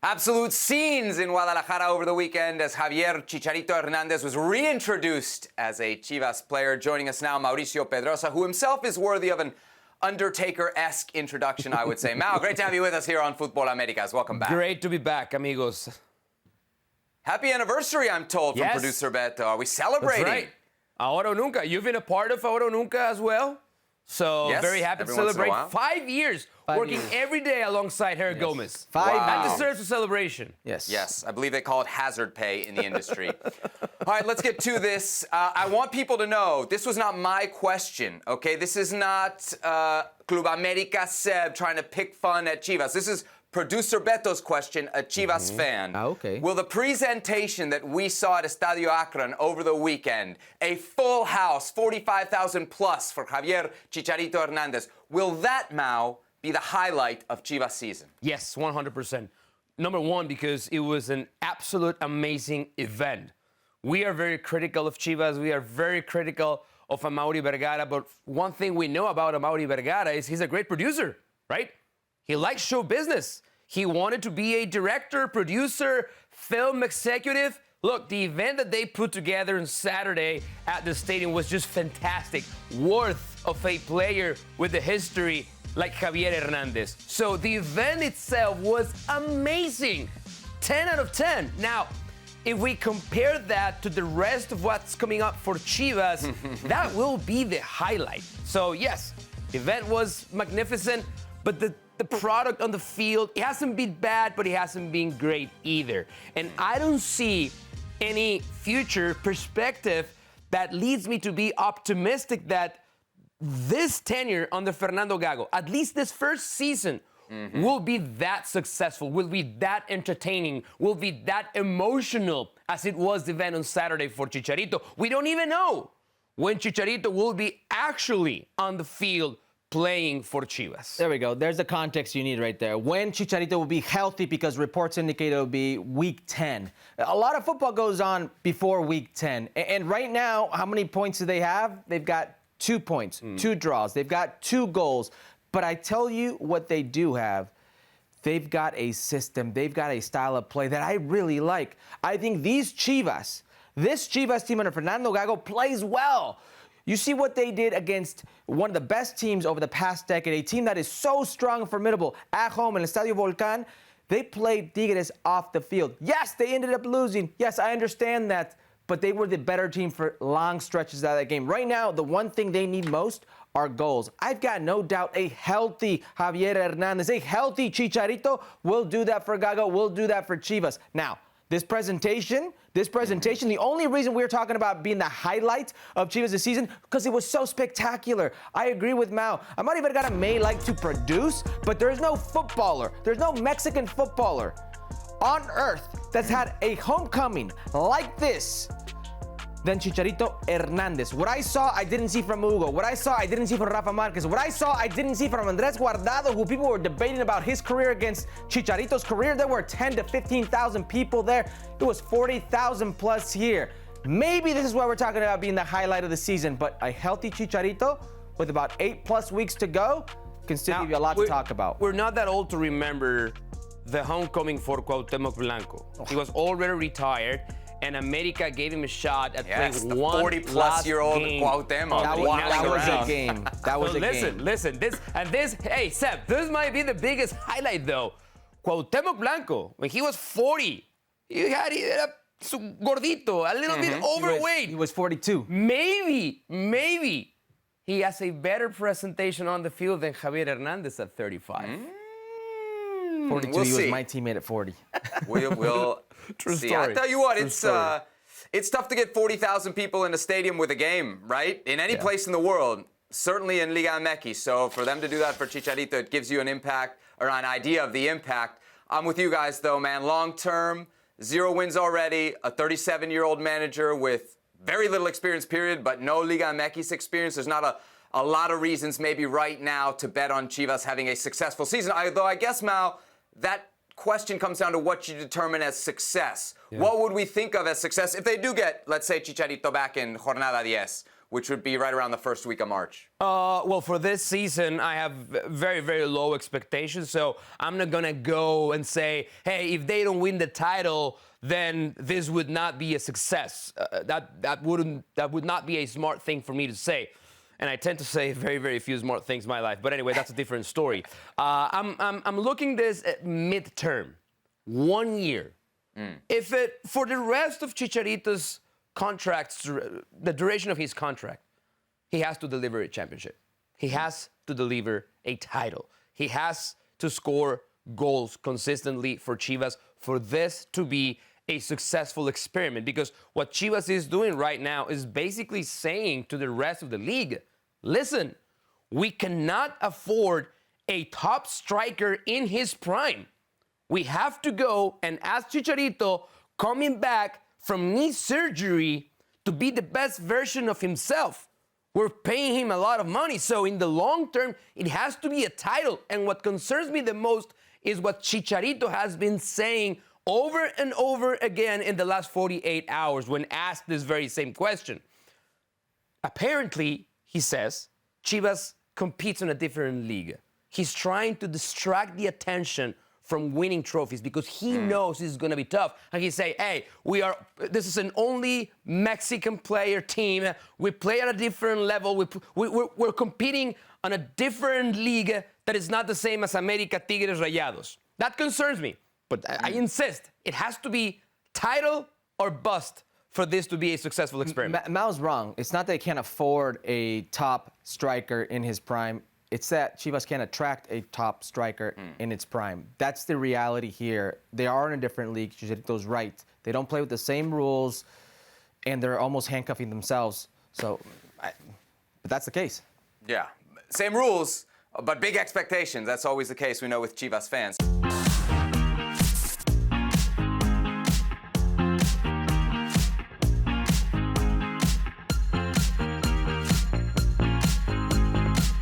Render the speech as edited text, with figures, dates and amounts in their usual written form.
Absolute scenes in Guadalajara over the weekend as Javier Chicharito Hernandez was reintroduced as a Chivas player. Joining us now, Mauricio Pedroza, who himself is worthy of an Undertaker-esque introduction, I would say. Mau, great to have you with us here on Futbol Americas. Welcome back. Great to be back, amigos. Happy anniversary, I'm told, from producer Beto. Are we celebrating? That's right. Ahora o nunca. You've been a part of Ahora o nunca as well. So yes, very happy to celebrate 5 years working every day alongside Herculez. 5 years. That deserves a celebration. Yes, I believe they call it hazard pay in the industry. All right, let's get to this. I want people to know this was not my question, okay? This is not Club America Seb trying to pick fun at Chivas. This is producer Beto's question, a Chivas fan. Okay. Will the presentation that we saw at Estadio Akron over the weekend, a full house, 45,000 plus for Javier Chicharito Hernandez, will that, Mau, be the highlight of Chivas season? Yes, 100%. Number one, because it was an absolute amazing event. We are very critical of Chivas. We are very critical of Amaury Vergara. But one thing we know about Amaury Vergara is he's a great producer, right? He likes show business. He wanted to be a director, producer, film executive. Look, the event that they put together on Saturday at the stadium was just fantastic. Worth of a player with a history like Javier Hernandez. So the event itself was amazing. 10 out of 10. Now, if we compare that to the rest of what's coming up for Chivas, that will be the highlight. So yes, the event was magnificent, but the product on the field, it hasn't been bad, but it hasn't been great either. And I don't see any future perspective that leads me to be optimistic that this tenure under Fernando Gago, at least this first season, will be that successful, will be that entertaining, will be that emotional as it was the event on Saturday for Chicharito. We don't even know when Chicharito will be actually on the field playing for Chivas. There we go. There's the context you need right there. When Chicharito will be healthy, because reports indicate it will be week 10. A lot of football goes on before week 10. And right now, how many points do they have? They've got 2 points, 2 draws. They've got 2 goals. But I tell you what they do have. They've got a system. They've got a style of play that I really like. I think this Chivas team under Fernando Gago plays well. You see what they did against one of the best teams over the past decade, a team that is so strong and formidable at home in Estadio Volcán. They played Tigres off the field. Yes, they ended up losing. Yes, I understand that, but they were the better team for long stretches out of that game. Right now, the one thing they need most are goals. I've got no doubt a healthy Javier Hernandez, a healthy Chicharito will do that for Gago, will do that for Chivas. Now, this presentation, the only reason we're talking about being the highlight of Chivas this season, because it was so spectacular. I agree with Mau. Amaury Vergara may like to produce, but there's no footballer, there's no Mexican footballer on earth that's had a homecoming like this than Chicharito Hernandez. What I saw, I didn't see from Hugo. What I saw, I didn't see from Rafa Marquez. What I saw, I didn't see from Andres Guardado, who people were debating about his career against Chicharito's career. There were 10 to 15,000 people there. It was 40,000 plus here. Maybe this is what we're talking about being the highlight of the season, but a healthy Chicharito with about 8+ weeks to go can still give you a lot to talk about. We're not that old to remember the homecoming for Cuauhtémoc Blanco. He was already retired, and America gave him a shot at playing one 40-plus-year-old Cuauhtémoc. That was a game. That was a game. Listen, hey, Seb, this might be the biggest highlight, though. Cuauhtémoc Blanco, when he was 40, he had gordito, a little bit overweight. He was 42. Maybe he has a better presentation on the field than Javier Hernandez at 35. 42, we'll he see. was my teammate at 40. We'll True see. story. I tell you what, it's tough to get 40,000 people in a stadium with a game, right? In any place in the world, certainly in Liga MX. So for them to do that for Chicharito, it gives you an impact or an idea of the impact. I'm with you guys, though, man. Long term, 0 wins already, a 37-year-old manager with very little experience, period, but no Liga MX experience. There's not a lot of reasons maybe right now to bet on Chivas having a successful season. Although I guess, Mau, that question comes down to what you determine as success. Yeah. What would we think of as success if they do get, let's say, Chicharito back in Jornada 10? which would be right around the first week of March? Well, for this season, I have very, very low expectations. So I'm not going to go and say, hey, if they don't win the title, then this would not be a success. That would not be a smart thing for me to say. And I tend to say very, very few smart things in my life. But anyway, that's a different story. I'm looking this at midterm, 1 year. If it, for the rest of Chicharito's contracts, the duration of his contract, he has to deliver a championship. He has to deliver a title. He has to score goals consistently for Chivas for this to be a successful experiment. Because what Chivas is doing right now is basically saying to the rest of the league, listen, we cannot afford a top striker in his prime. We have to go and ask Chicharito, coming back from knee surgery, to be the best version of himself. We're paying him a lot of money, so in the long term, it has to be a title. And what concerns me the most is what Chicharito has been saying over and over again in the last 48 hours when asked this very same question. Apparently, he says, Chivas competes in a different league. He's trying to distract the attention from winning trophies because he knows it's going to be tough. And he say, hey, this is an only Mexican player team. We play at a different level. We're competing on a different league that is not the same as America, Tigres, Rayados. That concerns me. But I insist, it has to be title or bust for this to be a successful experiment. Mal's wrong. It's not that they can't afford a top striker in his prime. It's that Chivas can't attract a top striker in its prime. That's the reality here. They are in a different league. Chicharito's right. They don't play with the same rules, and they're almost handcuffing themselves. So, but that's the case. Yeah, same rules, but big expectations. That's always the case, we know, with Chivas fans.